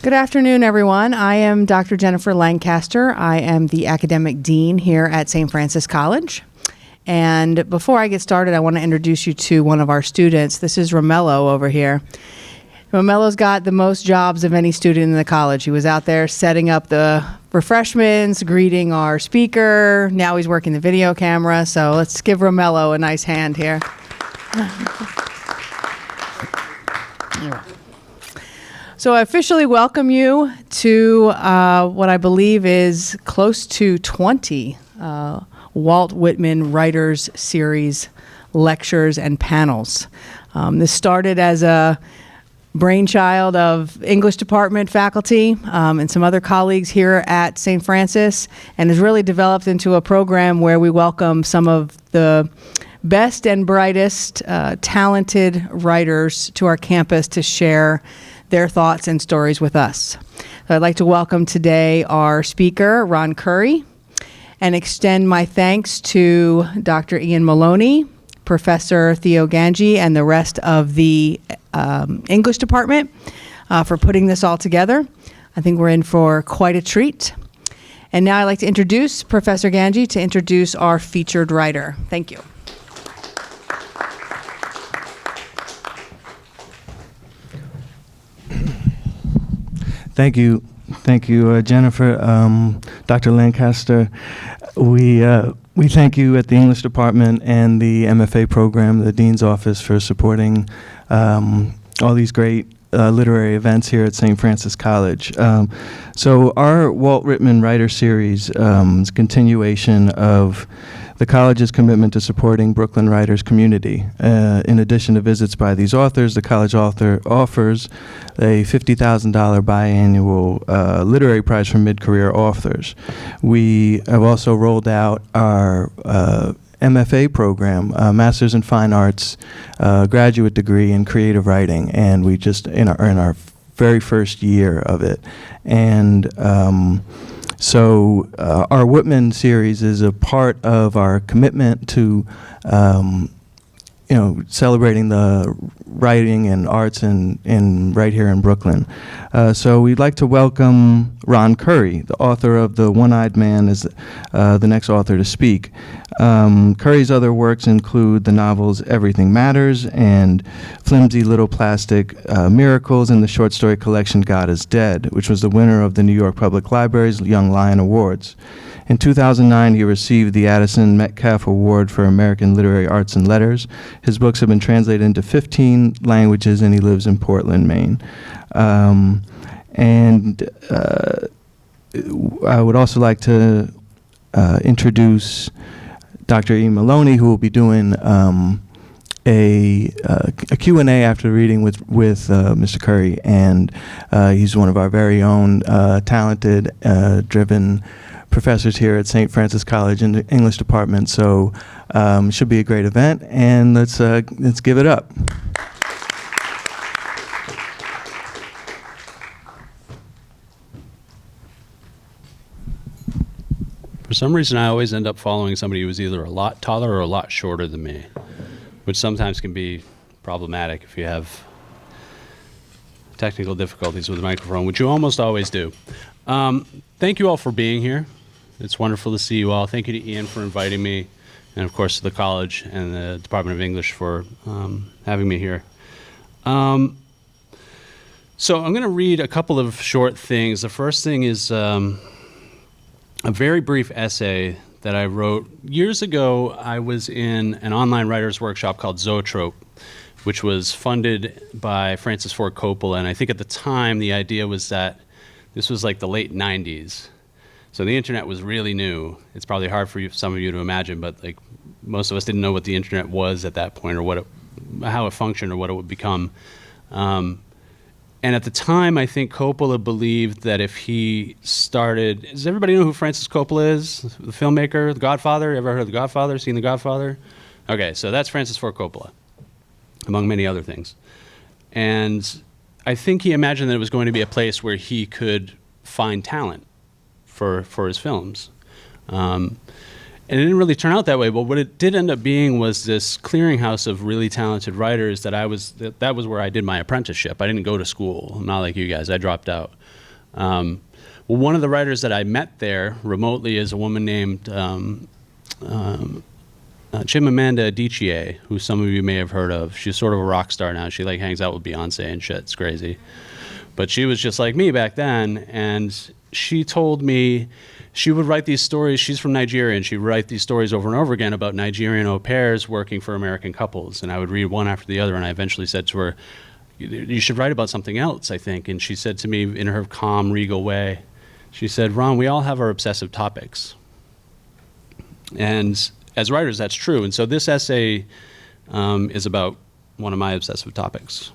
Good afternoon, everyone. I am Dr. Jennifer Lancaster. I am the academic dean here at St. Francis College. And before I get started, I want to introduce you to one of our students. This is Romello over here. Romello's got the most jobs of any student in the college. He was out there setting up the refreshments, greeting our speaker. Now he's working the video camera. So let's give Romello a nice hand here. So I officially welcome you to what I believe is close to 20 Walt Whitman Writers Series lectures and panels. This started as a brainchild of English department faculty and some other colleagues here at St. Francis, and has really developed into a program where we welcome some of the best and brightest talented writers to our campus to share their thoughts and stories with us. So I'd like to welcome today our speaker, Ron Currie, and extend my thanks to Dr. Ian Maloney, Professor Theo Ganji, and the rest of the English department for putting this all together. I think we're in for quite a treat. And now I'd like to introduce Professor Ganji to introduce our featured writer. Thank you. Thank you, Jennifer. Dr. Lancaster, we thank you at the English department and the MFA program, the Dean's Office, for supporting all these great literary events here at St. Francis College. So our Walt Whitman Writers Series is a continuation of the college's commitment to supporting Brooklyn writers community. In addition to visits by these authors, the college offers a $50,000 biannual literary prize for mid-career authors. We have also rolled out our MFA program, Masters in Fine Arts graduate degree in creative writing, and we just in our very first year of it. And so our Whitman series is a part of our commitment to celebrating the writing and arts in right here in Brooklyn. So we'd like to welcome Ron Currie, the author of The One-Eyed Man, is the next author to speak. Currie's other works include the novels Everything Matters and Flimsy Little Plastic Miracles, and the short story collection God is Dead, which was the winner of the New York Public Library's Young Lion Awards. In 2009, he received the Addison Metcalf Award for American Literary Arts and Letters. His books have been translated into 15 languages, and he lives in Portland, Maine. I would also like to introduce Dr. E. Maloney, who will be doing a Q&A after the reading with Mr. Currie, and he's one of our very own talented, driven professors here at St. Francis College in the English department. So it should be a great event, and let's give it up. For some reason, I always end up following somebody who is either a lot taller or a lot shorter than me, which sometimes can be problematic if you have technical difficulties with the microphone, which you almost always do. Thank you all for being here. It's wonderful to see you all. Thank you to Ian for inviting me, and of course to the college and the Department of English for having me here. So I'm going to read a couple of short things. The first thing is a very brief essay that I wrote years ago. I was in an online writers workshop called Zoetrope, which was funded by Francis Ford Coppola, and I think at the time the idea was that this was like the late 90s. So the internet was really new. It's probably hard for some of you to imagine, but like most of us didn't know what the internet was at that point, or how it functioned, or what it would become. And at the time, I think Coppola believed that if he started... Does everybody know who Francis Coppola is? The filmmaker, The Godfather? Ever heard of The Godfather? Seen The Godfather? Okay, so that's Francis Ford Coppola, among many other things. And I think he imagined that it was going to be a place where he could find talent for his films. And it didn't really turn out that way, but what it did end up being was this clearinghouse of really talented writers that was where I did my apprenticeship. I didn't go to school. I'm not like you guys. I dropped out. Well, one of the writers that I met there remotely is a woman named Chimamanda Adichie, who some of you may have heard of. She's sort of a rock star now. She like hangs out with Beyonce and shit. It's crazy. But she was just like me back then, and she told me she would write these stories. She's from Nigeria, and she'd write these stories over and over again about Nigerian au pairs working for American couples. And I would read one after the other, and I eventually said to her, you should write about something else, I think. And she said to me in her calm, regal way, she said, Ron, we all have our obsessive topics. And as writers, that's true. And so this essay is about one of my obsessive topics.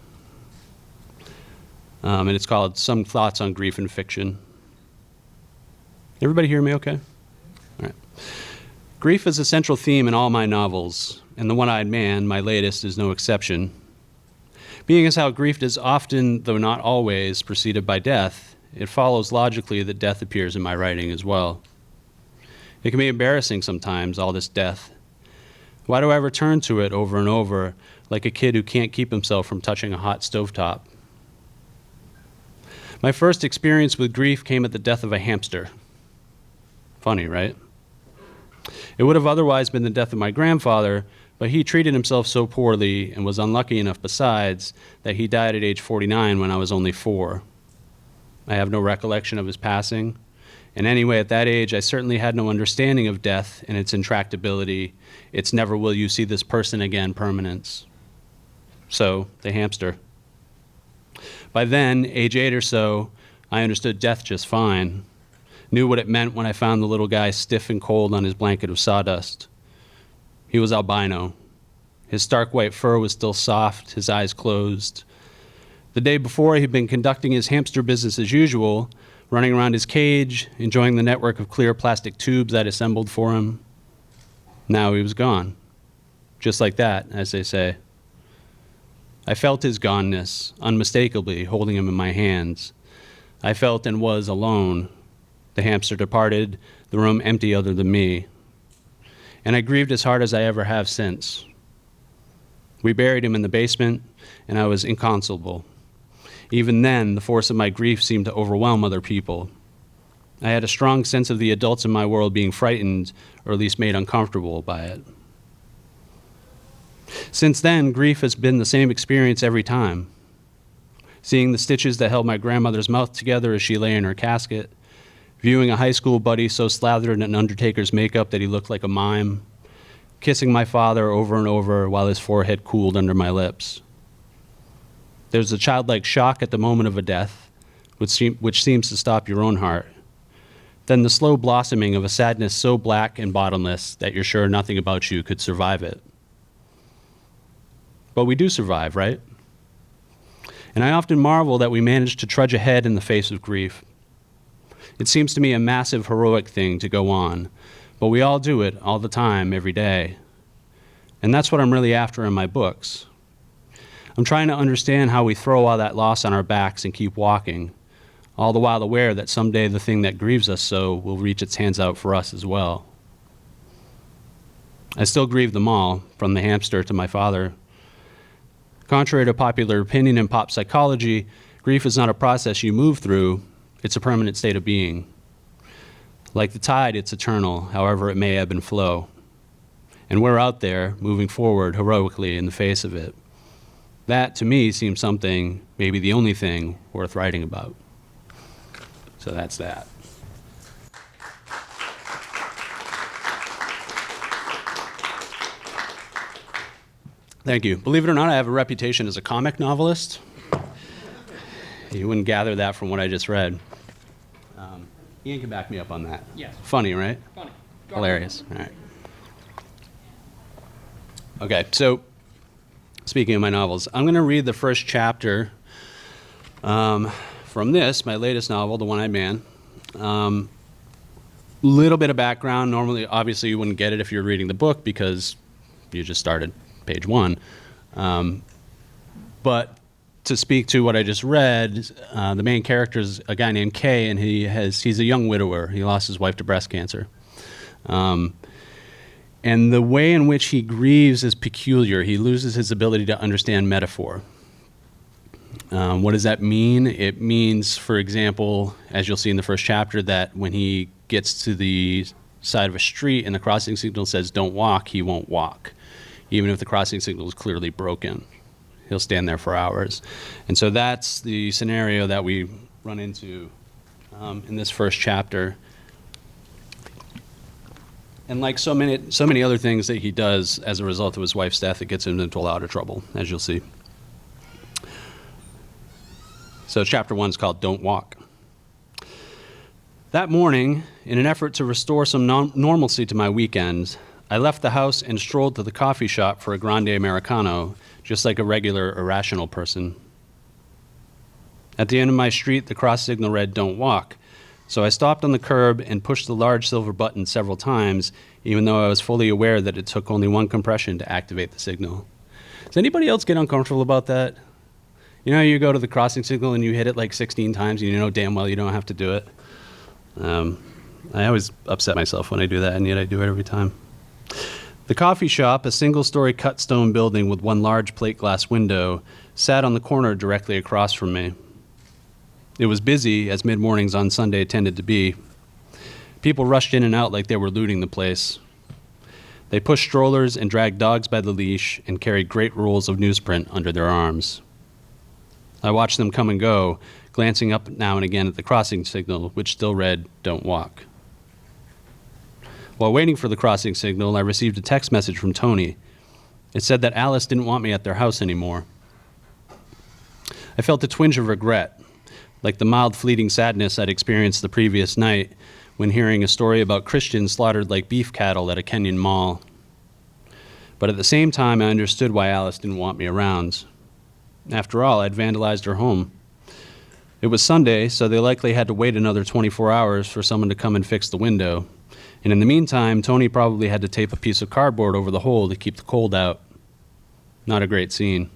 And it's called Some Thoughts on Grief and Fiction. Everybody hear me okay? All right. Grief is a central theme in all my novels, and The One-Eyed Man, my latest, is no exception. Being as how grief is often, though not always, preceded by death, it follows logically that death appears in my writing as well. It can be embarrassing sometimes, all this death. Why do I return to it over and over, like a kid who can't keep himself from touching a hot stovetop? My first experience with grief came at the death of a hamster. Funny, right? It would have otherwise been the death of my grandfather, but he treated himself so poorly and was unlucky enough besides that he died at age 49 when I was only 4. I have no recollection of his passing, and anyway, at that age, I certainly had no understanding of death and its intractability, its never will you see this person again permanence. So, the hamster. By then, age 8 or so, I understood death just fine. Knew what it meant when I found the little guy stiff and cold on his blanket of sawdust. He was albino. His stark white fur was still soft, his eyes closed. The day before, he'd been conducting his hamster business as usual, running around his cage, enjoying the network of clear plastic tubes I'd assembled for him. Now he was gone. Just like that, as they say. I felt his goneness, unmistakably, holding him in my hands. I felt and was alone. The hamster departed, the room empty other than me. And I grieved as hard as I ever have since. We buried him in the basement, and I was inconsolable. Even then, the force of my grief seemed to overwhelm other people. I had a strong sense of the adults in my world being frightened, or at least made uncomfortable by it. Since then, grief has been the same experience every time. Seeing the stitches that held my grandmother's mouth together as she lay in her casket, viewing a high school buddy so slathered in an undertaker's makeup that he looked like a mime, kissing my father over and over while his forehead cooled under my lips. There's a childlike shock at the moment of a death, which seems to stop your own heart. Then the slow blossoming of a sadness so black and bottomless that you're sure nothing about you could survive it. But we do survive, right? And I often marvel that we manage to trudge ahead in the face of grief. It seems to me a massive, heroic thing to go on, but we all do it all the time, every day. And that's what I'm really after in my books. I'm trying to understand how we throw all that loss on our backs and keep walking, all the while aware that someday the thing that grieves us so will reach its hands out for us as well. I still grieve them all, from the hamster to my father. Contrary to popular opinion in pop psychology, grief is not a process you move through, it's a permanent state of being. Like the tide, it's eternal, however it may ebb and flow. And we're out there, moving forward heroically in the face of it. That, to me, seems something, maybe the only thing, worth writing about. So that's that. Thank you. Believe it or not, I have a reputation as a comic novelist. You wouldn't gather that from what I just read. Ian can back me up on that. Yes. Funny, right? Funny. Hilarious. All right. Okay, so speaking of my novels, I'm going to read the first chapter from this, my latest novel, The One-Eyed Man. Little bit of background. Normally, obviously, you wouldn't get it if you were reading the book because you just started page 1. But to speak to what I just read, the main character is a guy named Kay, and he's a young widower. He lost his wife to breast cancer. And the way in which he grieves is peculiar. He loses his ability to understand metaphor. What does that mean? It means, for example, as you'll see in the first chapter, that when he gets to the side of a street and the crossing signal says don't walk, he won't walk, even if the crossing signal is clearly broken. He'll stand there for hours. And so that's the scenario that we run into in this first chapter. And like so many other things that he does as a result of his wife's death, it gets him into a lot of trouble, as you'll see. So chapter 1 is called Don't Walk. That morning, in an effort to restore some normalcy to my weekend, I left the house and strolled to the coffee shop for a grande Americano, just like a regular, irrational person. At the end of my street, the cross signal read, "Don't walk." So I stopped on the curb and pushed the large silver button several times, even though I was fully aware that it took only one compression to activate the signal. Does anybody else get uncomfortable about that? You know, you go to the crossing signal and you hit it like 16 times and you know damn well you don't have to do it. I always upset myself when I do that, and yet I do it every time. The coffee shop, a single-story cut stone building with one large plate glass window, sat on the corner directly across from me. It was busy, as mid-mornings on Sunday tended to be. People rushed in and out like they were looting the place. They pushed strollers and dragged dogs by the leash and carried great rolls of newsprint under their arms. I watched them come and go, glancing up now and again at the crossing signal, which still read, "Don't walk." While waiting for the crossing signal, I received a text message from Tony. It said that Alice didn't want me at their house anymore. I felt a twinge of regret, like the mild fleeting sadness I'd experienced the previous night when hearing a story about Christians slaughtered like beef cattle at a Kenyan mall. But at the same time, I understood why Alice didn't want me around. After all, I'd vandalized her home. It was Sunday, so they likely had to wait another 24 hours for someone to come and fix the window. And in the meantime, Tony probably had to tape a piece of cardboard over the hole to keep the cold out. Not a great scene.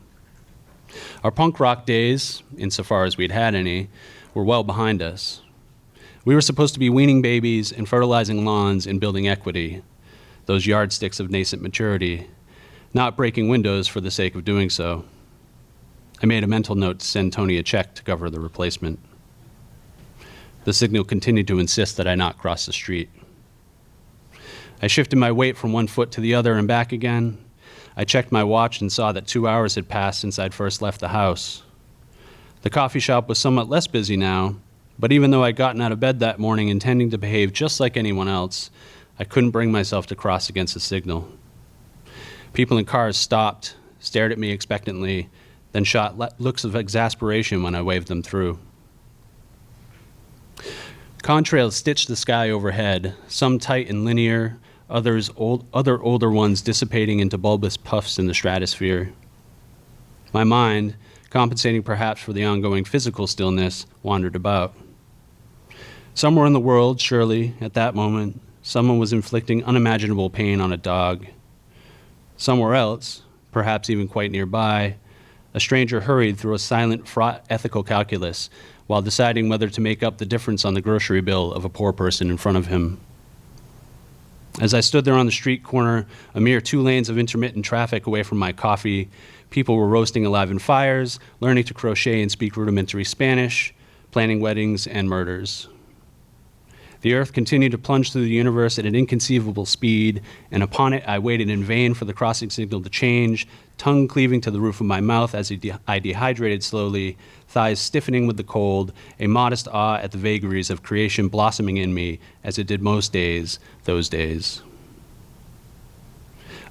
Our punk rock days, insofar as we'd had any, were well behind us. We were supposed to be weaning babies and fertilizing lawns and building equity, those yardsticks of nascent maturity, not breaking windows for the sake of doing so. I made a mental note to send Tony a check to cover the replacement. The signal continued to insist that I not cross the street. I shifted my weight from one foot to the other and back again. I checked my watch and saw that 2 hours had passed since I'd first left the house. The coffee shop was somewhat less busy now, but even though I'd gotten out of bed that morning intending to behave just like anyone else, I couldn't bring myself to cross against the signal. People in cars stopped, stared at me expectantly, then shot looks of exasperation when I waved them through. Contrails stitched the sky overhead, some tight and linear, other older ones dissipating into bulbous puffs in the stratosphere. My mind, compensating perhaps for the ongoing physical stillness, wandered about. Somewhere in the world, surely, at that moment, someone was inflicting unimaginable pain on a dog. Somewhere else, perhaps even quite nearby, a stranger hurried through a silent, fraught ethical calculus while deciding whether to make up the difference on the grocery bill of a poor person in front of him. As I stood there on the street corner, a mere 2 lanes of intermittent traffic away from my coffee, people were roasting alive in fires, learning to crochet and speak rudimentary Spanish, planning weddings and murders. The earth continued to plunge through the universe at an inconceivable speed, and upon it I waited in vain for the crossing signal to change, tongue cleaving to the roof of my mouth as I dehydrated slowly, thighs stiffening with the cold, a modest awe at the vagaries of creation blossoming in me as it did most days, those days.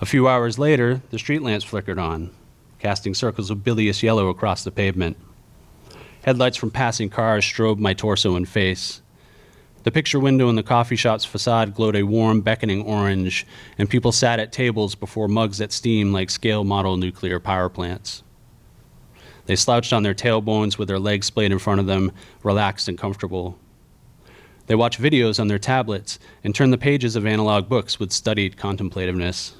A few hours later, the street lamps flickered on, casting circles of bilious yellow across the pavement. Headlights from passing cars strobed my torso and face. The picture window in the coffee shop's facade glowed a warm, beckoning orange, and people sat at tables before mugs that steamed like scale model nuclear power plants. They slouched on their tailbones with their legs splayed in front of them, relaxed and comfortable. They watched videos on their tablets and turned the pages of analog books with studied contemplativeness.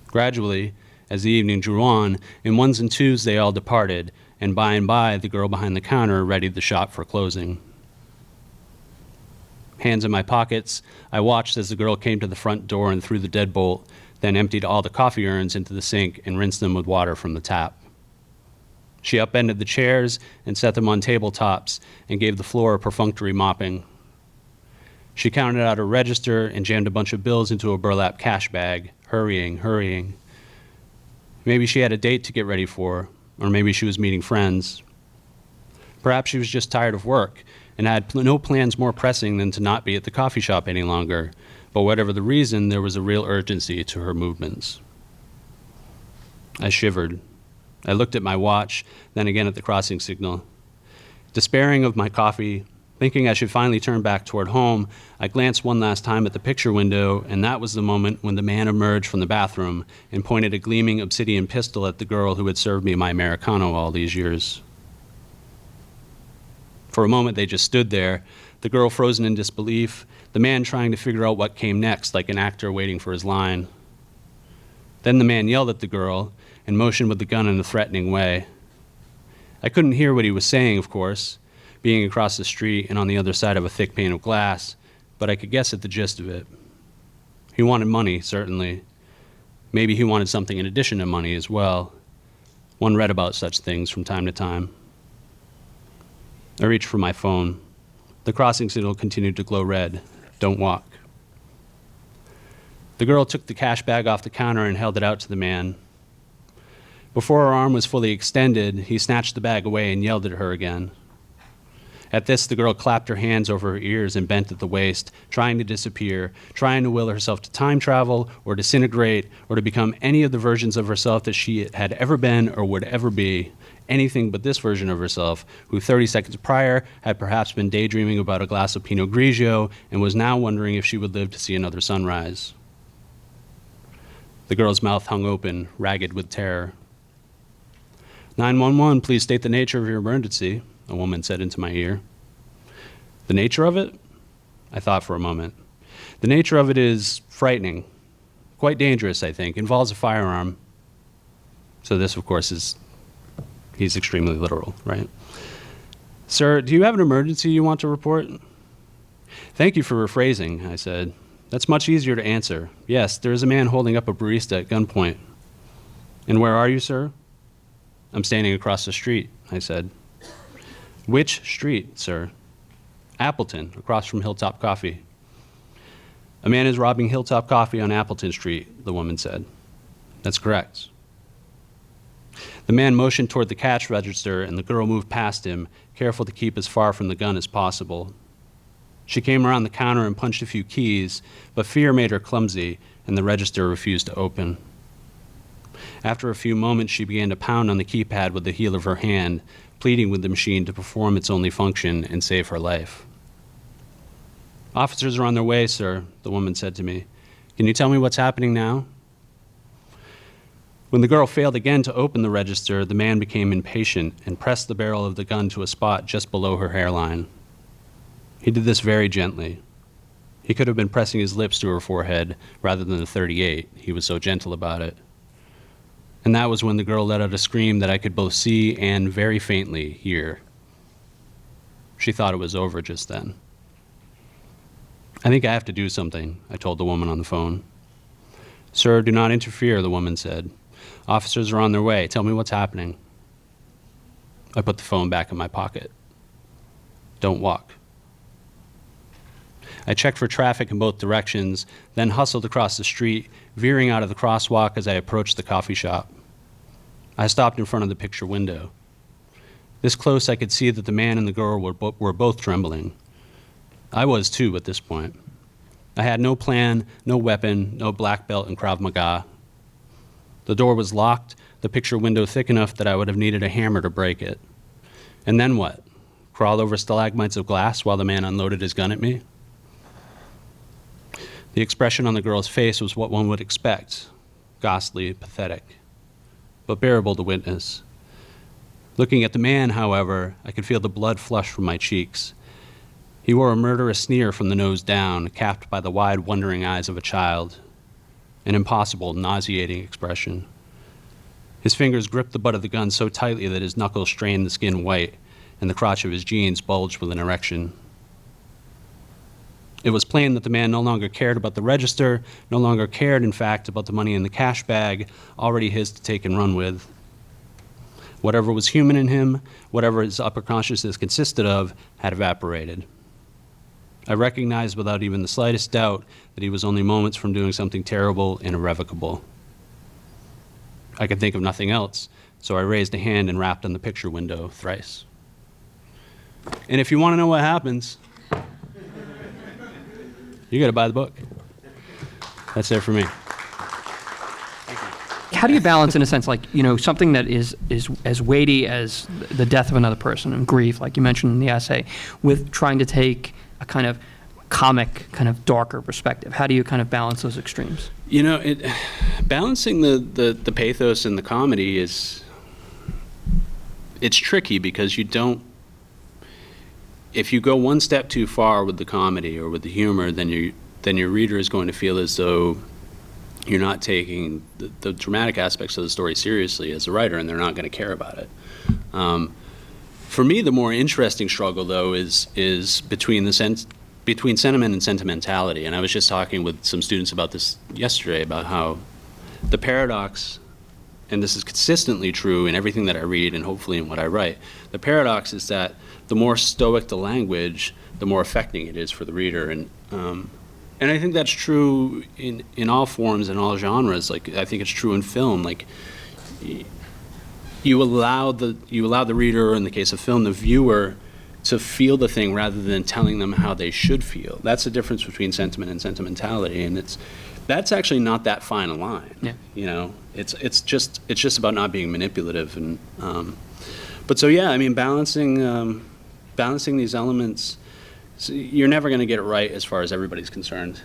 Gradually, as the evening drew on, in ones and twos they all departed, and by the girl behind the counter readied the shop for closing. Hands in my pockets, I watched as the girl came to the front door and threw the deadbolt, then emptied all the coffee urns into the sink and rinsed them with water from the tap. She upended the chairs and set them on tabletops and gave the floor a perfunctory mopping. She counted out a register and jammed a bunch of bills into a burlap cash bag, hurrying. Maybe she had a date to get ready for, or maybe she was meeting friends. Perhaps she was just tired of work and had no plans more pressing than to not be at the coffee shop any longer, but whatever the reason, there was a real urgency to her movements. I shivered. I looked at my watch, then again at the crossing signal. Despairing of my coffee, thinking I should finally turn back toward home, I glanced one last time at the picture window, and that was the moment when the man emerged from the bathroom and pointed a gleaming obsidian pistol at the girl who had served me my Americano all these years. For a moment, they just stood there, the girl frozen in disbelief, the man trying to figure out what came next, like an actor waiting for his line. Then the man yelled at the girl and motioned with the gun in a threatening way. I couldn't hear what he was saying, of course, being across the street and on the other side of a thick pane of glass, but I could guess at the gist of it. He wanted money, certainly. Maybe he wanted something in addition to money as well. One read about such things from time to time. I reached for my phone. The crossing signal continued to glow red. Don't walk. The girl took the cash bag off the counter and held it out to the man. Before her arm was fully extended, he snatched the bag away and yelled at her again. At this, the girl clapped her hands over her ears and bent at the waist, trying to disappear, trying to will herself to time travel or disintegrate or to become any of the versions of herself that she had ever been or would ever be, anything but this version of herself, who 30 seconds prior had perhaps been daydreaming about a glass of Pinot Grigio and was now wondering if she would live to see another sunrise. The girl's mouth hung open, ragged with terror. 911, please state the nature of your emergency, a woman said into my ear. The nature of it? I thought for a moment. The nature of it is frightening. Quite dangerous, I think. Involves a firearm. So this, of course, he's extremely literal, right? Sir, do you have an emergency you want to report? Thank you for rephrasing, I said. That's much easier to answer. Yes, there is a man holding up a barista at gunpoint. And where are you, sir? I'm standing across the street, I said. Which street, sir? Appleton, across from Hilltop Coffee. A man is robbing Hilltop Coffee on Appleton Street, the woman said. That's correct. The man motioned toward the cash register, and the girl moved past him, careful to keep as far from the gun as possible. She came around the counter and punched a few keys, but fear made her clumsy, and the register refused to open. After a few moments, she began to pound on the keypad with the heel of her hand, pleading with the machine to perform its only function and save her life. Officers are on their way, sir, the woman said to me. Can you tell me what's happening now? When the girl failed again to open the register, the man became impatient and pressed the barrel of the gun to a spot just below her hairline. He did this very gently. He could have been pressing his lips to her forehead rather than the .38. He was so gentle about it. And that was when the girl let out a scream that I could both see and, very faintly, hear. She thought it was over just then. I think I have to do something, I told the woman on the phone. Sir, do not interfere, the woman said. Officers are on their way. Tell me what's happening. I put the phone back in my pocket. Don't walk. I checked for traffic in both directions, then hustled across the street, veering out of the crosswalk as I approached the coffee shop. I stopped in front of the picture window. This close, I could see that the man and the girl were both trembling. I was too at this point. I had no plan, no weapon, no black belt in Krav Maga. The door was locked, the picture window thick enough that I would have needed a hammer to break it. And then what? Crawl over stalagmites of glass while the man unloaded his gun at me? The expression on the girl's face was what one would expect, ghastly, pathetic, but bearable to witness. Looking at the man, however, I could feel the blood flush from my cheeks. He wore a murderous sneer from the nose down, capped by the wide, wondering eyes of a child, an impossible, nauseating expression. His fingers gripped the butt of the gun so tightly that his knuckles strained the skin white, and the crotch of his jeans bulged with an erection. It was plain that the man no longer cared about the register, no longer cared, in fact, about the money in the cash bag, already his to take and run with. Whatever was human in him, whatever his upper consciousness consisted of, had evaporated. I recognized without even the slightest doubt that he was only moments from doing something terrible and irrevocable. I could think of nothing else, so I raised a hand and rapped on the picture window thrice. And if you want to know what happens, you got to buy the book. That's it for me. How do you balance, in a sense, like, something that is as weighty as the death of another person and grief, like you mentioned in the essay, with trying to take a kind of comic, kind of darker perspective? How do you kind of balance those extremes? Balancing the pathos and the comedy it's tricky, because if you go one step too far with the comedy or with the humor, then your reader is going to feel as though you're not taking the dramatic aspects of the story seriously as a writer, and they're not going to care about it. For me, the more interesting struggle, though, is between sentiment and sentimentality. And I was just talking with some students about this yesterday, about how the paradox, and this is consistently true in everything that I read and hopefully in what I write, the paradox is that the more stoic the language, the more affecting it is for the reader. And I think that's true in all forms and all genres. Like, I think it's true in film. Like, you allow the reader, or in the case of film, the viewer, to feel the thing rather than telling them how they should feel. That's the difference between sentiment and sentimentality, and that's actually not that fine a line. Yeah. It's just about not being manipulative, and but so yeah, I mean, balancing these elements. So you're never going to get it right as far as everybody's concerned,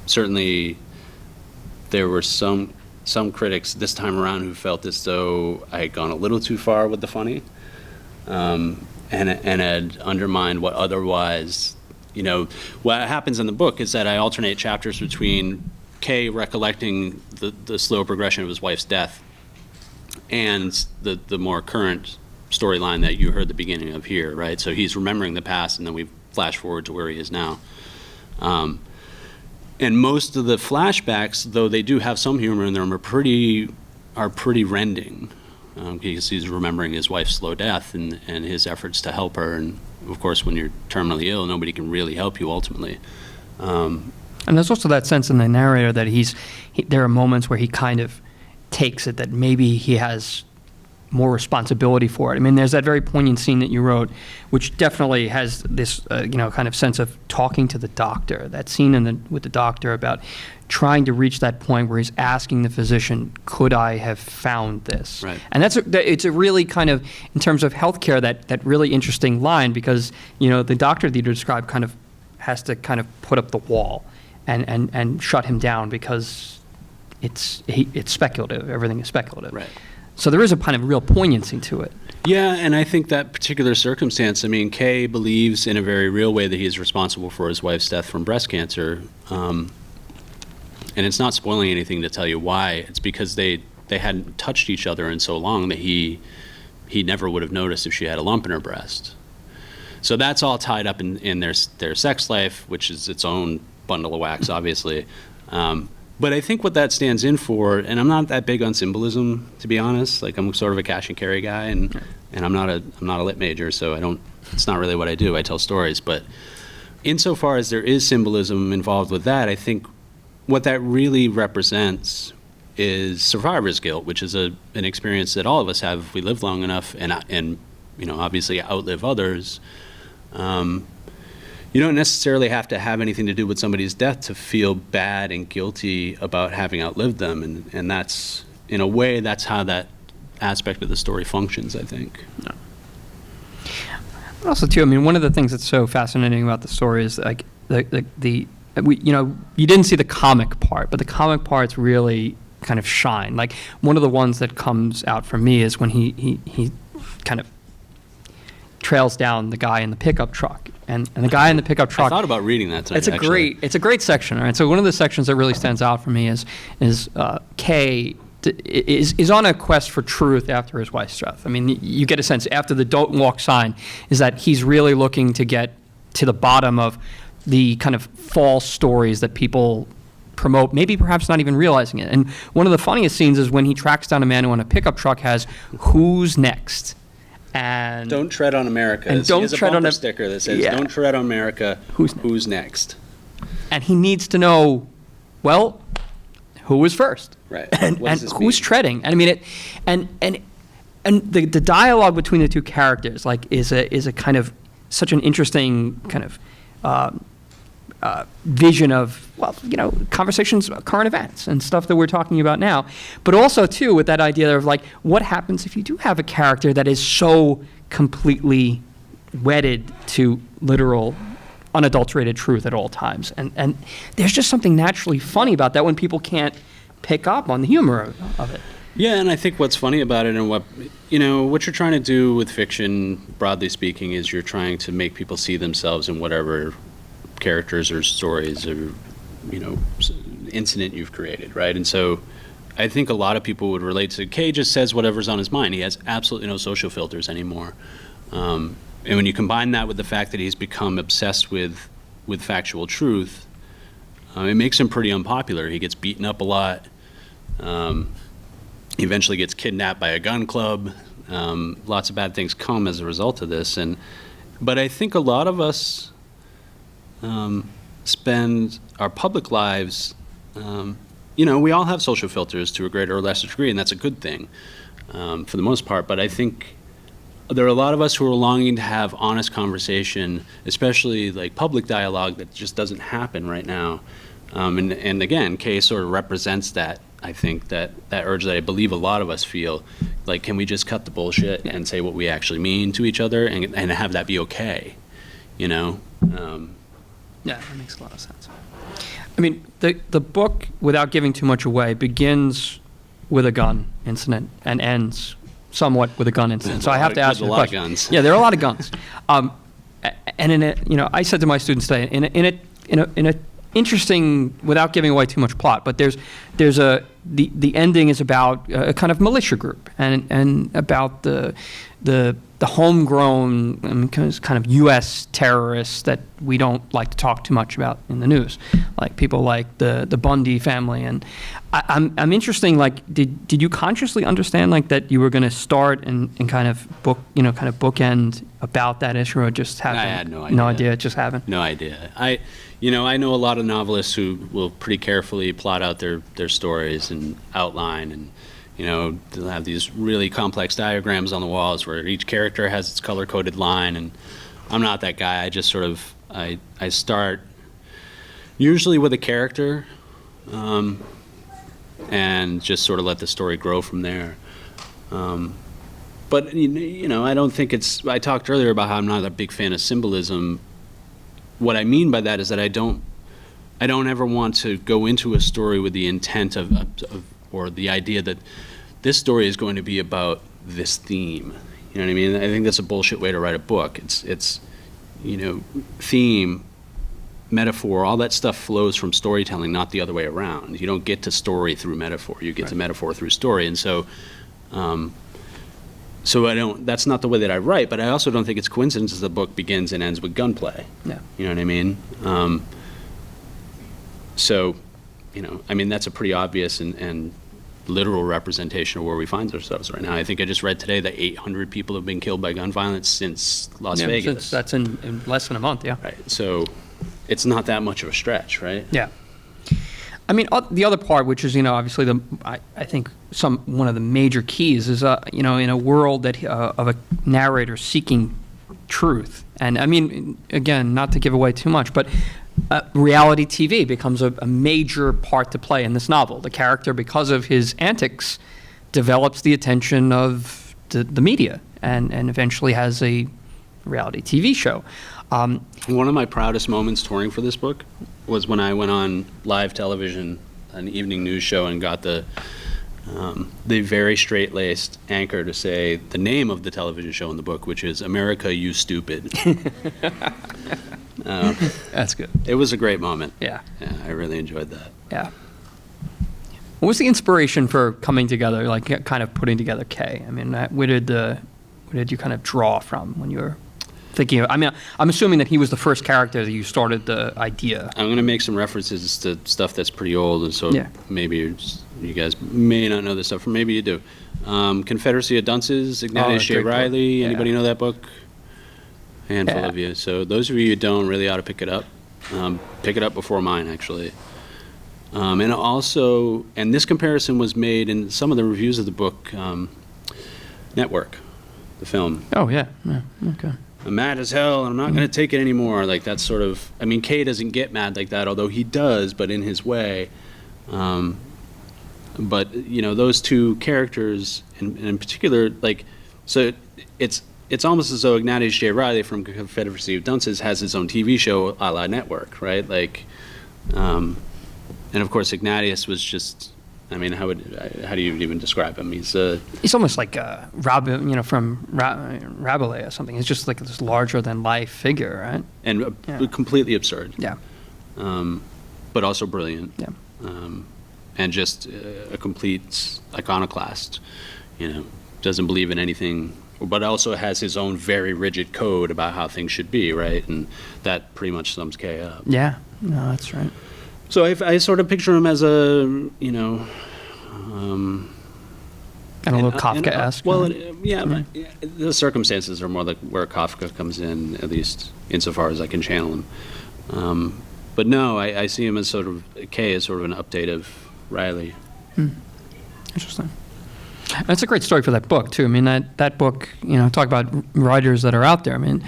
Certainly, there were some critics this time around who felt as though I had gone a little too far with the funny, and had undermined what otherwise, what happens in the book is that I alternate chapters between Kay recollecting the slow progression of his wife's death and the more current storyline that you heard the beginning of here, right? So he's remembering the past, and then we flash forward to where he is now. And most of the flashbacks, though they do have some humor in them, are pretty rending, because he's remembering his wife's slow death and his efforts to help her. And of course, when you're terminally ill, nobody can really help you ultimately. And there's also that sense in the narrator that there are moments where he kind of takes it that maybe he has more responsibility for it. I mean, there's that very poignant scene that you wrote, which definitely has this, kind of sense of talking to the doctor. That scene with the doctor about trying to reach that point where he's asking the physician, "Could I have found this?" Right. And it's a really kind of, in terms of healthcare, that really interesting line, because the doctor that you described kind of has to kind of put up the wall and shut him down, because it's speculative. Everything is speculative. Right. So there is a kind of real poignancy to it. Yeah, and I think that particular circumstance, I mean, Kay believes in a very real way that he is responsible for his wife's death from breast cancer. And it's not spoiling anything to tell you why. It's because they hadn't touched each other in so long that he never would have noticed if she had a lump in her breast. So that's all tied up in their sex life, which is its own bundle of wax, obviously. But I think what that stands in for, and I'm not that big on symbolism, to be honest. Like, I'm sort of a cash and carry guy, and I'm not a lit major, so it's not really what I do. I tell stories. But insofar as there is symbolism involved with that, I think what that really represents is survivor's guilt, which is an experience that all of us have if we live long enough and obviously outlive others. You don't necessarily have to have anything to do with somebody's death to feel bad and guilty about having outlived them, and that's, in a way, that's how that aspect of the story functions, I think. Yeah. Also, too, I mean, one of the things that's so fascinating about the story is, like, you didn't see the comic part, but the comic parts really kind of shine. Like, one of the ones that comes out for me is when he kind of trails down the guy in the pickup truck. And the guy in the pickup truck. I thought about reading that tonight. It's a great section, right? So one of the sections that really stands out for me is Kay is on a quest for truth after his wife's death. I mean, you get a sense after the "Don't Walk" sign is that he's really looking to get to the bottom of the kind of false stories that people promote, maybe perhaps not even realizing it. And one of the funniest scenes is when he tracks down a man who on a pickup truck has "Who's next?" and Don't tread on America. And don't He has tread a on bumper a- sticker that says, Yeah. "Don't tread on America. Who's next?" and he needs to know, well, who was first, Right. and, What does this who's mean? treading. And I mean it, and the dialogue between the two characters like is a kind of such an interesting kind of vision of, well, conversations about current events and stuff that we're talking about now, but also too with that idea of like what happens if you do have a character that is so completely wedded to literal unadulterated truth at all times, and there's just something naturally funny about that when people can't pick up on the humor of it. Yeah, and I think what's funny about it and what you're trying to do with fiction, broadly speaking, is you're trying to make people see themselves in whatever characters or stories or, incident you've created, right? And so I think a lot of people would relate to Kay just says whatever's on his mind. He has absolutely no social filters anymore. And when you combine that with the fact that he's become obsessed with factual truth, it makes him pretty unpopular. He gets beaten up a lot. He eventually gets kidnapped by a gun club. Lots of bad things come as a result of this. But I think a lot of us spend our public lives, we all have social filters to a greater or lesser degree, and that's a good thing for the most part. But I think there are a lot of us who are longing to have honest conversation, especially like public dialogue that just doesn't happen right now. And again, Kay sort of represents that. I think that urge that I believe a lot of us feel, like, can we just cut the bullshit and say what we actually mean to each other and have that be okay, Yeah, that makes a lot of sense. I mean, the book, without giving too much away, begins with a gun incident and ends somewhat with a gun incident. So I have to ask you a question. There's a lot of guns. Yeah, there are a lot of guns. And in it, I said to my students today, in a interesting, without giving away too much plot, but there's the ending is about a kind of militia group and about the homegrown kind of U.S. terrorists that we don't like to talk too much about in the news, like people like the Bundy family. And I'm interested, like, did you consciously understand like that you were going to start and kind of bookend about that issue, or just happened? I had no idea. No idea, it just happened. No idea. I know a lot of novelists who will pretty carefully plot out their stories and outline, and they'll have these really complex diagrams on the walls where each character has its color-coded line, and I'm not that guy. I just sort of I start usually with a character, and just sort of let the story grow from there. But I don't think I talked earlier about how I'm not a big fan of symbolism. What I mean by that is that I don't ever want to go into a story with the intent of or the idea that this story is going to be about this theme. You know what I mean? I think that's a bullshit way to write a book. It's theme, metaphor, all that stuff flows from storytelling, not the other way around. You don't get to story through metaphor. You get to metaphor through story. And so that's not the way that I write, but I also don't think it's coincidence that the book begins and ends with gunplay. Yeah. You know what I mean? That's a pretty obvious and literal representation of where we find ourselves right now. I think I just read today that 800 people have been killed by gun violence since Las Vegas. That's in less than a month, yeah. Right. So it's not that much of a stretch, right? Yeah. I mean, the other part, which is, obviously I think one of the major keys is, in a world that of a narrator seeking truth. And I mean, again, not to give away too much, but reality TV becomes a major part to play in this novel. The character, because of his antics, develops the attention of the media and eventually has a reality TV show. One of my proudest moments touring for this book was when I went on live television, an evening news show, and got the very straight-laced anchor to say the name of the television show in the book, which is America, You Stupid. That's good. It was a great moment. Yeah. Yeah, I really enjoyed that. Yeah. What was the inspiration for coming together, like kind of putting together Kay? I mean, where did you kind of draw from when you were thinking of? I mean, I'm assuming that he was the first character that you started the idea. I'm going to make some references to stuff that's pretty old, and so Yeah. maybe you guys may not know this stuff, or maybe you do. Confederacy of Dunces, Ignatius J. great book. Riley. Yeah. Anybody know that book? Handful Yeah. of you. So those of you who don't really ought to pick it up. Pick it up before mine, actually. And also, and this comparison was made in some of the reviews of the book, Network, the film. Oh, yeah. Okay. I'm mad as hell, and I'm not going to take it anymore. Like, that's sort of, I mean, Kay doesn't get mad like that, although he does, but in his way. But, you know, those two characters, in particular, like, so it's almost as though Ignatius J. Riley from Confederacy of Dunces has his own TV show a la Network, right? Like, and of course, Ignatius was just, I mean, how do you even describe him? He's almost like from Rabelais or something. He's just like this larger than life figure, right? And Yeah. completely absurd. Yeah. But also brilliant. Yeah. And just a complete iconoclast, you know, doesn't believe in anything, but also has his own very rigid code about how things should be, right? And that pretty much sums Kay up. Yeah. No, that's right. So I sort of picture him as a, you know... And a little Kafka-esque. But the circumstances are more like where Kafka comes in, at least insofar as I can channel him. But no, I see him as sort of, Kay as sort of an update of Riley. Interesting. That's a great story for that book, too. I mean, that book, you know, talk about writers that are out there. I mean,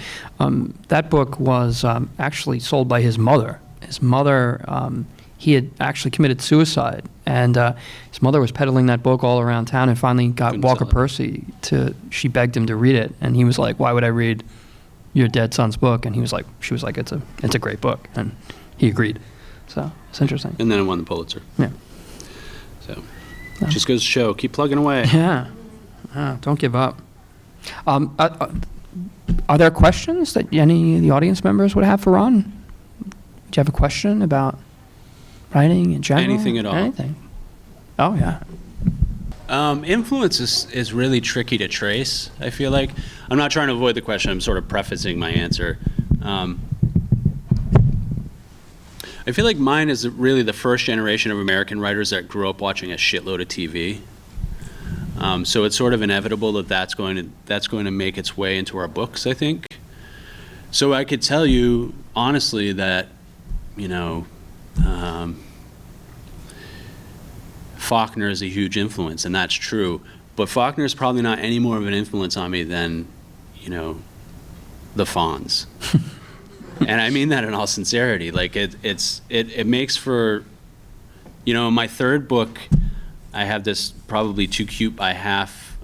that book was actually sold by his mother. His mother, he had actually committed suicide, and his mother was peddling that book all around town, and finally got Couldn't Walker sell it. Percy she begged him to read it, and he was like, "Why would I read your dead son's book?" And she was like, "It's a great book," and he agreed. So it's interesting. And then it won the Pulitzer. Yeah. So just goes to show, keep plugging away. Yeah. Don't give up. Are there questions that any of the audience members would have for Ron? Do you have a question about writing in general? Anything at all. Anything. Oh, yeah. Influence is really tricky to trace, I feel like. I'm not trying to avoid the question, I'm sort of prefacing my answer. I feel like mine is really the first generation of American writers that grew up watching a shitload of TV. So it's sort of inevitable that that's going to make its way into our books, I think. So I could tell you honestly that, you know, Faulkner is a huge influence, and that's true. But Faulkner is probably not any more of an influence on me than, you know, the Fonz. And I mean that in all sincerity. Like it makes for, you know, in my third book, I have this probably too cute by half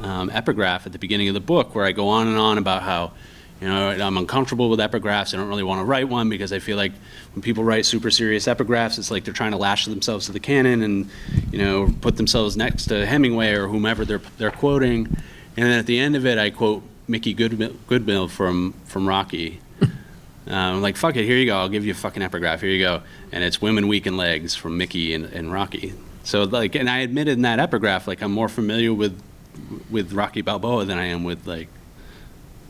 epigraph at the beginning of the book where I go on and on about how, you know, I'm uncomfortable with epigraphs. I don't really want to write one because I feel like when people write super serious epigraphs, it's like they're trying to lash themselves to the canon and, you know, put themselves next to Hemingway or whomever they're quoting. And then at the end of it, I quote Mickey Goodmill from Rocky. Like, fuck it, here you go. I'll give you a fucking epigraph. Here you go. And it's women weak in legs from Mickey and Rocky. So, like, and I admitted in that epigraph, like, I'm more familiar with Rocky Balboa than I am with, like,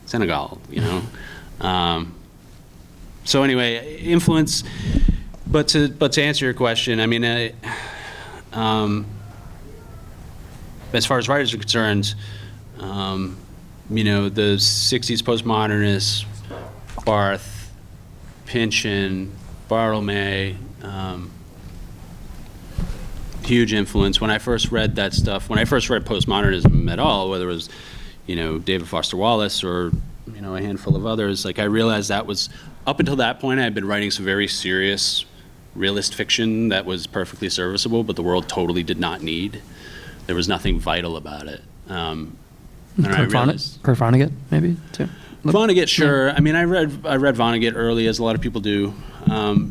Senegal, you know? So anyway, influence, but to answer your question, I mean, as far as writers are concerned, you know, the 60s postmodernists, Barth, Pynchon, Bartolome, huge influence. When I first read that stuff, when I first read postmodernism at all, whether it was, you know, David Foster Wallace or, you know, a handful of others, like I realized that was, up until that point, I had been writing some very serious realist fiction that was perfectly serviceable, but the world totally did not need. There was nothing vital about it. And I realized, Kurt Vonnegut, maybe, too? Vonnegut, sure. I mean, I read Vonnegut early, as a lot of people do.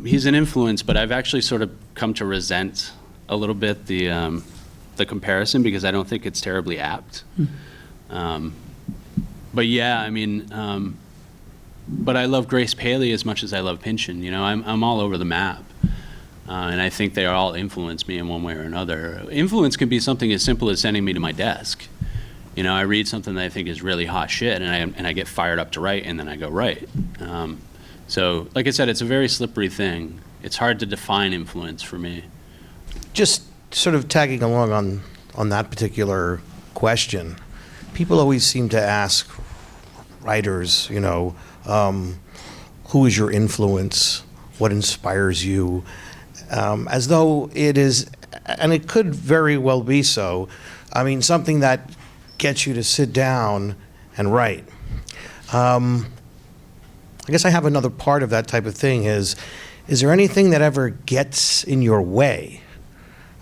He's an influence, but I've actually sort of come to resent a little bit the comparison because I don't think it's terribly apt. But yeah, I mean, but I love Grace Paley as much as I love Pynchon. You know, I'm all over the map. And I think they all influence me in one way or another. Influence can be something as simple as sending me to my desk. I read something that I think is really hot shit, and I get fired up to write, and then I go write. So, like I said, it's a very slippery thing. It's hard to define influence for me. Just sort of tagging along on that particular question, people always seem to ask writers, who is your influence? What inspires you? As though it is, and it could very well be so, something that gets you to sit down and write. I guess I have another part of that type of thing is there anything that ever gets in your way?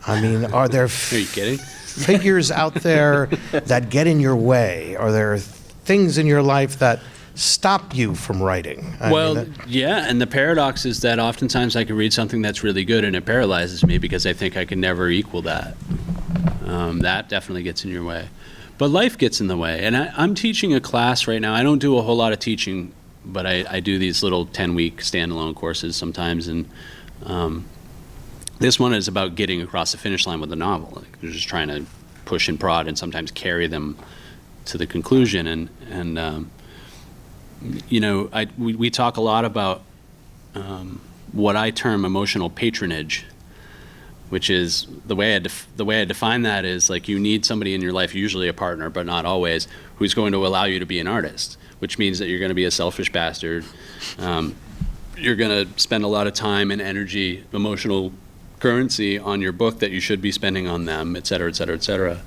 Are there Are you kidding? figures out there that get in your way? Are there things in your life that stop you from writing? Yeah, and the paradox is that oftentimes I can read something that's really good and it paralyzes me because I think I can never equal that. That definitely gets in your way. But life gets in the way. And I'm teaching a class right now. I don't do a whole lot of teaching, but I do these little 10-week standalone courses sometimes. And this one is about getting across the finish line with a novel. Like, you're just trying to push and prod and sometimes carry them to the conclusion. We talk a lot about what I term emotional patronage, which is the way I define that is like you need somebody in your life, usually a partner, but not always, who's going to allow you to be an artist, which means that you're going to be a selfish bastard. You're going to spend a lot of time and energy, emotional currency on your book that you should be spending on them, et cetera, et cetera, et cetera.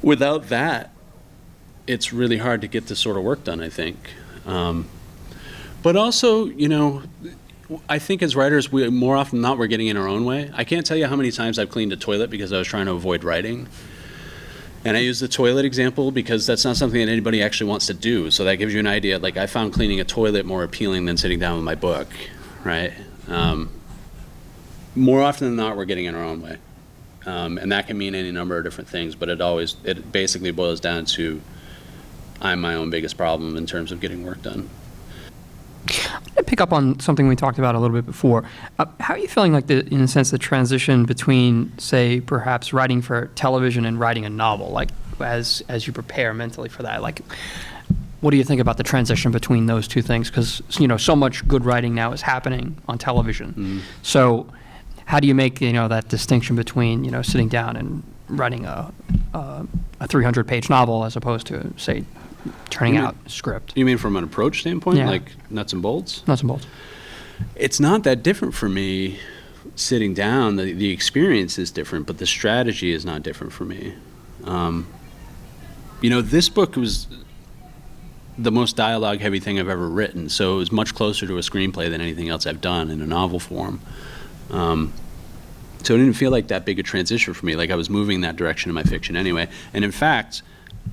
Without that, it's really hard to get this sort of work done, I think. But also, I think as writers, we more often than not, we're getting in our own way. I can't tell you how many times I've cleaned a toilet because I was trying to avoid writing. And I use the toilet example because that's not something that anybody actually wants to do. So that gives you an idea. Like, I found cleaning a toilet more appealing than sitting down with my book, right? More often than not, we're getting in our own way. And that can mean any number of different things, but it basically boils down to I'm my own biggest problem in terms of getting work done. I'm going to pick up on something we talked about a little bit before. How are you feeling like, in a sense, the transition between, say, perhaps writing for television and writing a novel, like as you prepare mentally for that? Like, what do you think about the transition between those two things? Because, so much good writing now is happening on television. Mm-hmm. So how do you make, that distinction between, sitting down and writing a 300-page novel as opposed to, say, turning out a script? You mean from an approach standpoint, Yeah. like nuts and bolts? Nuts and bolts. It's not that different for me sitting down. The experience is different, but the strategy is not different for me. This book was the most dialogue-heavy thing I've ever written, so it was much closer to a screenplay than anything else I've done in a novel form. So it didn't feel like that big a transition for me, like I was moving in that direction in my fiction anyway. And in fact,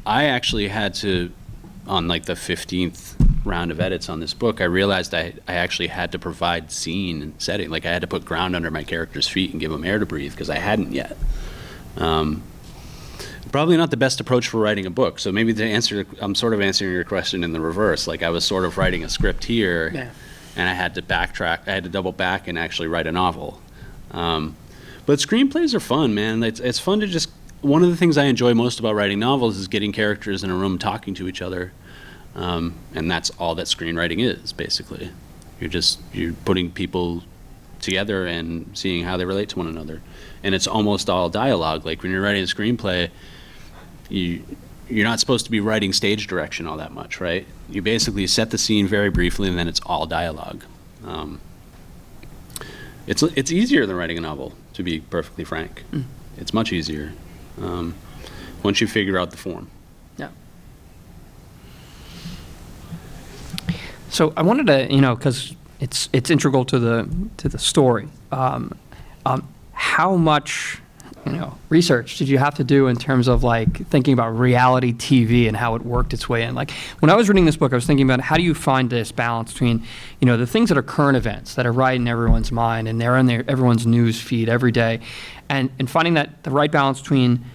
I actually had to, on like the 15th round of edits on this book, I realized I actually had to provide scene and setting. Like, I had to put ground under my characters' feet and give them air to breathe, because I hadn't yet. Probably not the best approach for writing a book. So maybe I'm sort of answering your question in the reverse. Like, I was sort of writing a script here, yeah, and I had to backtrack. I had to double back and actually write a novel. But screenplays are fun, man. It's fun to just... One of the things I enjoy most about writing novels is getting characters in a room talking to each other. And that's all that screenwriting is, basically. You're putting people together and seeing how they relate to one another. And it's almost all dialogue. Like, when you're writing a screenplay, you're not supposed to be writing stage direction all that much, right? You basically set the scene very briefly, and then it's all dialogue. It's easier than writing a novel, to be perfectly frank. Mm. It's much easier once you figure out the form. Yeah. So I wanted to, because it's integral to the story. How much, research did you have to do in terms of like thinking about reality TV and how it worked its way in? Like, when I was reading this book, I was thinking about how do you find this balance between, the things that are current events that are right in everyone's mind and they're in everyone's news feed every day, and finding that the right balance between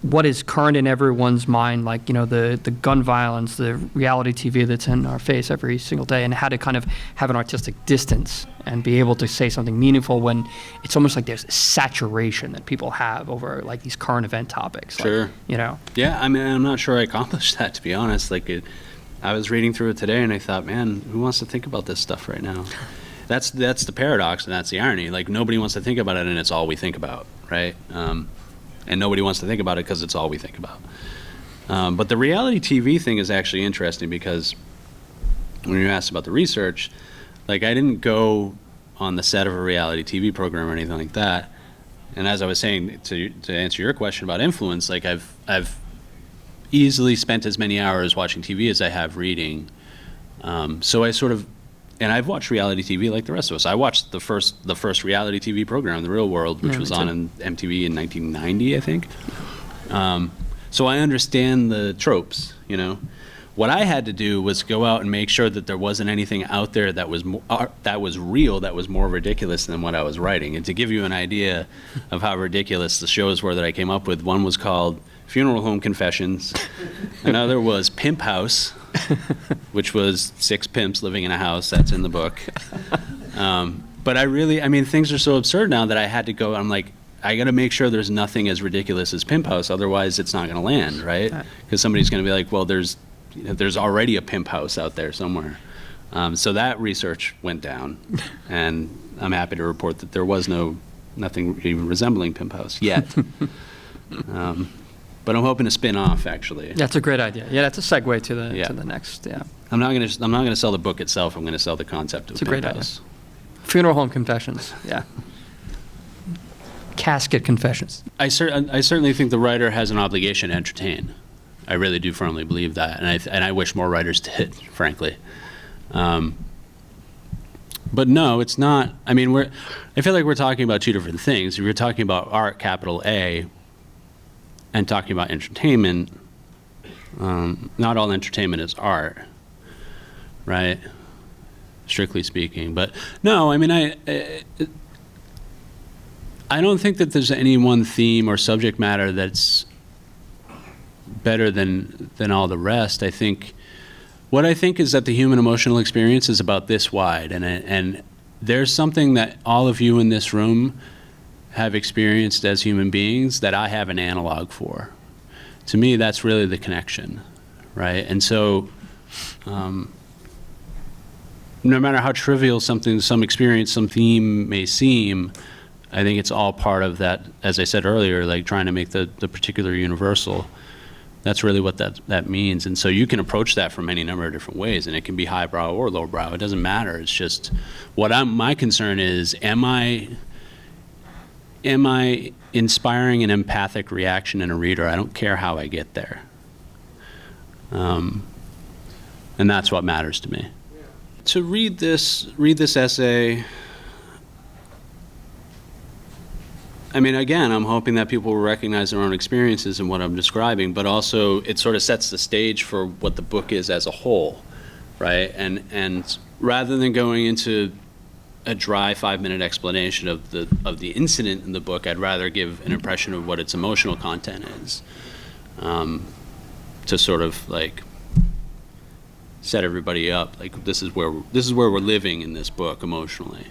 what is current in everyone's mind, like, the gun violence, the reality TV that's in our face every single day, and how to kind of have an artistic distance and be able to say something meaningful when it's almost like there's a saturation that people have over like these current event topics. Sure. Like, Yeah, I mean, I'm not sure I accomplished that, to be honest. I was reading through it today, and I thought, man, who wants to think about this stuff right now? That's the paradox, and that's the irony. Like, nobody wants to think about it, and it's all we think about, right? And nobody wants to think about it because it's all we think about. But the reality TV thing is actually interesting because when you asked about the research, like, I didn't go on the set of a reality TV program or anything like that. And as I was saying, to answer your question about influence, like, I've easily spent as many hours watching TV as I have reading. So I sort of, and I've watched reality TV like the rest of us. I watched the first reality TV program, The Real World, which was on MTV in 1990, I think. So I understand the tropes, What I had to do was go out and make sure that there wasn't anything out there that was real, that was more ridiculous than what I was writing. And to give you an idea of how ridiculous the shows were that I came up with, one was called Funeral Home Confessions. Another was Pimp House, which was 6 pimps living in a house. That's in the book. But things are so absurd now that I had to go, I'm like, I got to make sure there's nothing as ridiculous as Pimp House, otherwise it's not going to land, right? Because somebody's going to be like, well, there's already a Pimp House out there somewhere. So that research went down, and I'm happy to report that there was nothing even resembling Pimp House yet. But I'm hoping to spin off, actually. that's a great idea. Yeah, that's a segue to the next. Yeah, I'm not gonna sell the book itself. I'm gonna sell the concept of it's a great Pimp idea. House. Funeral Home Confessions. Yeah. Casket Confessions. I certainly think the writer has an obligation to entertain. I really do firmly believe that, and I wish more writers did, frankly. But no, it's not. I mean, I feel like we're talking about two different things. If you're talking about art, capital A, and talking about entertainment, not all entertainment is art, right? Strictly speaking. But no, I mean, I don't think that there's any one theme or subject matter that's better than all the rest. What I think is that the human emotional experience is about this wide, and there's something that all of you in this room have experienced as human beings that I have an analog for. To me, that's really the connection, right? And so, no matter how trivial some experience, some theme may seem, I think it's all part of that, as I said earlier, like trying to make the particular universal. That's really what that means. And so you can approach that from any number of different ways, and it can be highbrow or lowbrow. It doesn't matter. It's just my concern is, am I inspiring an empathic reaction in a reader? I don't care how I get there. And that's what matters to me. Yeah. To read this essay, I mean, again, I'm hoping that people will recognize their own experiences in what I'm describing, but also it sort of sets the stage for what the book is as a whole, right? And rather than going into a dry 5-minute explanation of the incident in the book, I'd rather give an impression of what its emotional content is, to sort of like set everybody up. Like, this is where we're living in this book emotionally.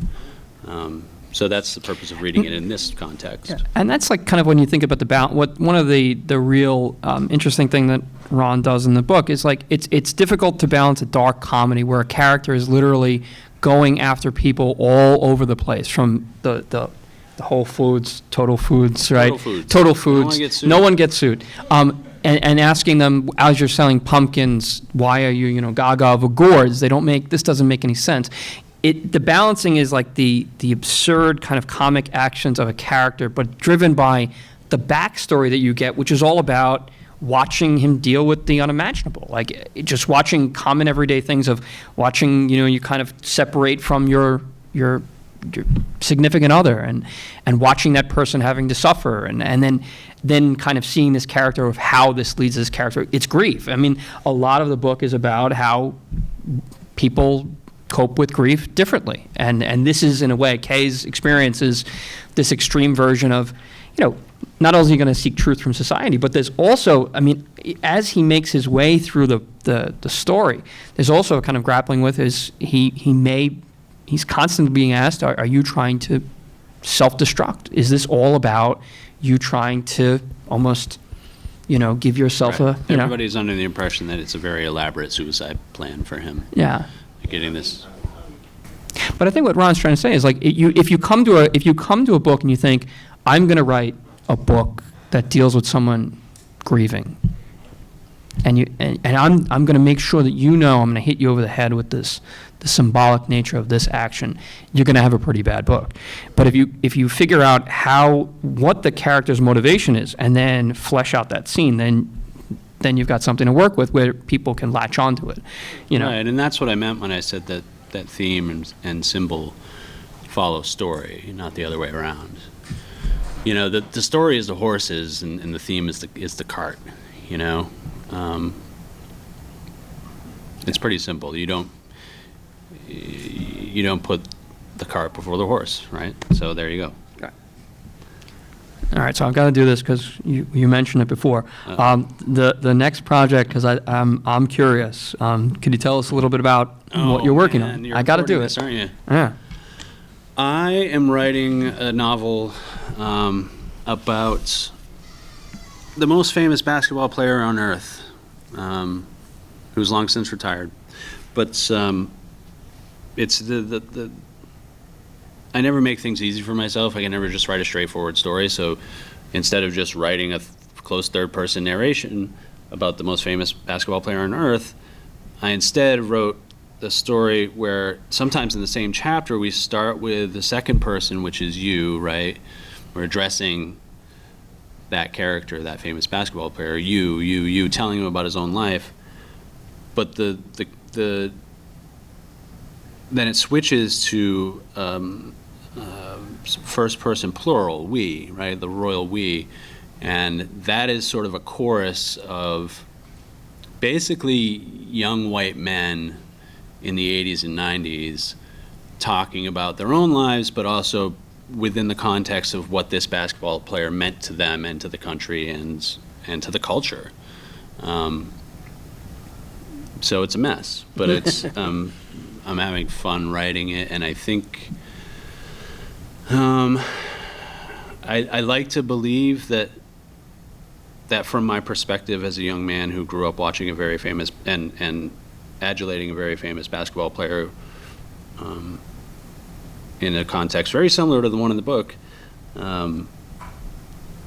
So that's the purpose of reading it in this context. Yeah. And that's like kind of when you think about one of the real interesting thing that Ron does in the book is like it's difficult to balance a dark comedy where a character is literally going after people all over the place, from the Whole Foods, Total Foods, right? Total Foods. No one gets sued. And asking them, as you're selling pumpkins, why are you gaga of gourds? This doesn't make any sense. The balancing is like the absurd kind of comic actions of a character, but driven by the backstory that you get, which is all about watching him deal with the unimaginable, like just watching common everyday things of watching, you kind of separate from your significant other and watching that person having to suffer and then kind of seeing this character of how this leads this character. It's grief. I mean, a lot of the book is about how people cope with grief differently. And this is, in a way, Kay's experience is this extreme version of, not only is he going to seek truth from society, but there's also, I mean, as he makes his way through the story, there's also a kind of grappling with he's constantly being asked, are you trying to self-destruct? Is this all about you trying to almost, give yourself Right. Everybody's under the impression that it's a very elaborate suicide plan for him. Yeah. Getting this. But I think what Ron's trying to say is, like, if you come to a book and you think, I'm going to write a book that deals with someone grieving, and I'm going to make sure that I'm going to hit you over the head with the symbolic nature of this action, you're going to have a pretty bad book. But if you figure out what the character's motivation is, and then flesh out that scene, then you've got something to work with where people can latch onto it. Right, and that's what I meant when I said that theme and symbol follow story, not the other way around. The story is the horses, and the theme is the cart. It's pretty simple. You don't put the cart before the horse, right? So there you go. All right, so I've got to do this because you mentioned it before. The next project, because I'm curious. Could you tell us a little bit about what you're working on? You're I got to do this, it. aren't you? Yeah. I am writing a novel about the most famous basketball player on earth, who's long since retired. But it's the I never make things easy for myself. I can never just write a straightforward story. So instead of just writing a close third-person narration about the most famous basketball player on earth, I instead wrote the story where sometimes in the same chapter we start with the second person, which is you, right? We're addressing that character, that famous basketball player, you, telling him about his own life. But then it switches to first person plural, we, right? The royal we. And that is sort of a chorus of basically young white men in the 80s and 90s talking about their own lives, but also within the context of what this basketball player meant to them and to the country and to the culture. So it's a mess, but it's I'm having fun writing it, and I think I like to believe that from my perspective as a young man who grew up watching a very famous and adulating a very famous basketball player in a context very similar to the one in the book,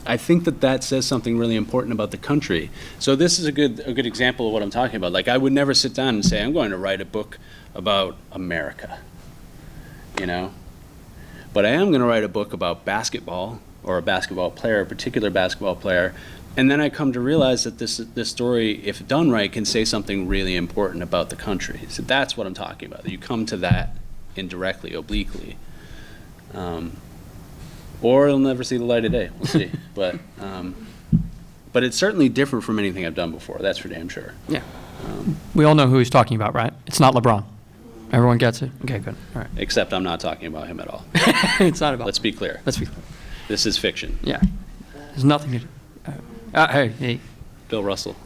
I think that says something really important about the country. So this is a good example of what I'm talking about. Like, I would never sit down and say, I'm going to write a book about America, But I am going to write a book about basketball, or a basketball player, a particular basketball player. And then I come to realize that this story, if done right, can say something really important about the country. So that's what I'm talking about. You come to that indirectly, obliquely. Or it'll never see the light of day. We'll see. But it's certainly different from anything I've done before. That's for damn sure. Yeah. We all know who he's talking about, right? It's not LeBron. Everyone gets it? Okay, good. All right. Except I'm not talking about him at all. It's not about. Let's be clear. This is fiction. Yeah. There's nothing to do. Hey. Bill Russell.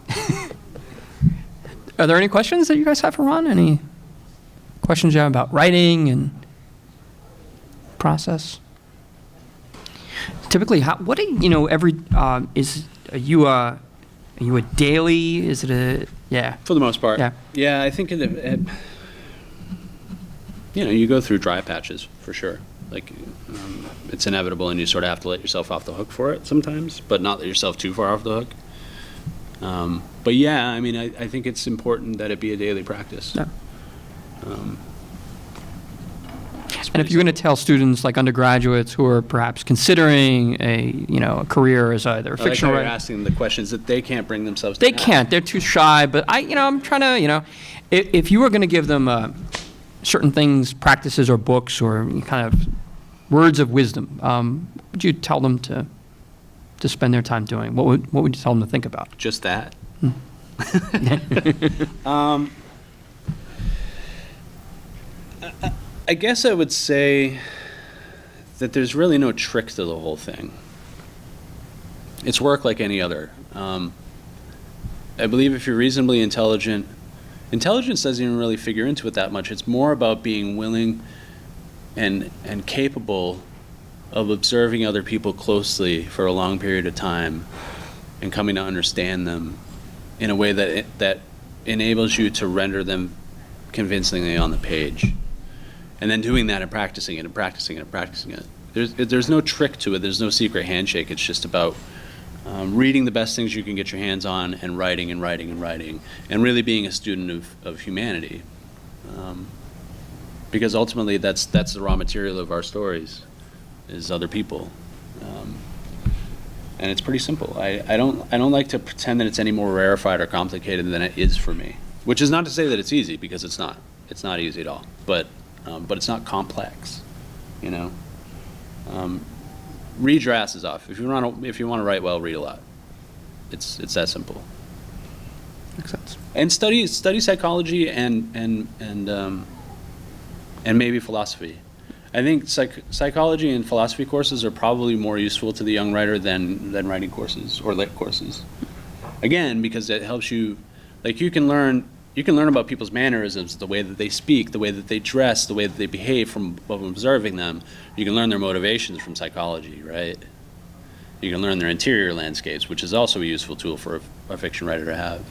Are there any questions that you guys have for Ron? Any questions you have about writing and process? Typically, are you a daily? Is it a, yeah. For the most part. Yeah. Yeah, I think you go through dry patches for sure. Like, it's inevitable, and you sort of have to let yourself off the hook for it sometimes, but not let yourself too far off the hook. But yeah, I mean, I think it's important that it be a daily practice. Yeah. And if you're going to tell students, like undergraduates who are perhaps considering a career as either a fictional writer, you're asking the questions that they can't bring themselves to they can't. They're too shy. But I'm trying to, if you were going to give them certain things, practices, or books, or kind of words of wisdom, what would you tell them to spend their time doing? What would you tell them to think about? Just that. I guess I would say that there's really no trick to the whole thing. it's work like any other. I believe if you're reasonably intelligent, intelligence doesn't even really figure into it that much. It's more about being willing and capable of observing other people closely for a long period of time and coming to understand them in a way that enables you to render them convincingly on the page. And then doing that and practicing it and practicing it and practicing it. There's no trick to it. There's no secret handshake. It's just about reading the best things you can get your hands on and writing and writing and writing and really being a student of humanity. Because ultimately that's the raw material of our stories, is other people. And it's pretty simple. I don't like to pretend that it's any more rarefied or complicated than it is for me. Which is not to say that it's easy, because it's not. It's not easy at all. But it's not complex, you know. Read your asses off. If you want to write well, read a lot. It's that simple. Makes sense. And study psychology and maybe philosophy. I think psychology and philosophy courses are probably more useful to the young writer than writing courses or lit courses. Again, because it helps you, like you can learn about people's mannerisms, the way that they speak, the way that they dress, the way that they behave from observing them. You can learn their motivations from psychology, right? You can learn their interior landscapes, which is also a useful tool for a fiction writer to have.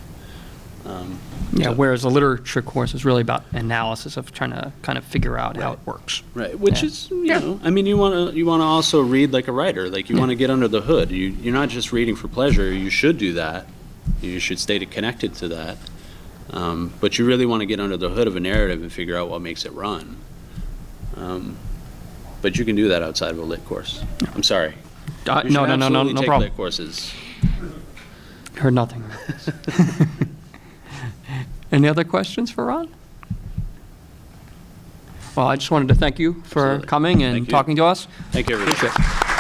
Whereas a literature course is really about analysis of trying to kind of figure out how it works. Right, which is, you know, I mean, you want to also read like a writer, like you want to get under the hood. You're not just reading for pleasure. You should do that. You should stay connected to that. But you really want to get under the hood of a narrative and figure out what makes it run. But you can do that outside of a lit course. I'm sorry. No Take problem. lit courses. Heard nothing about this. Any other questions for Ron? Well, I just wanted to thank you for Absolutely. coming and Thank you. talking to us. Thank you, everybody. Appreciate it.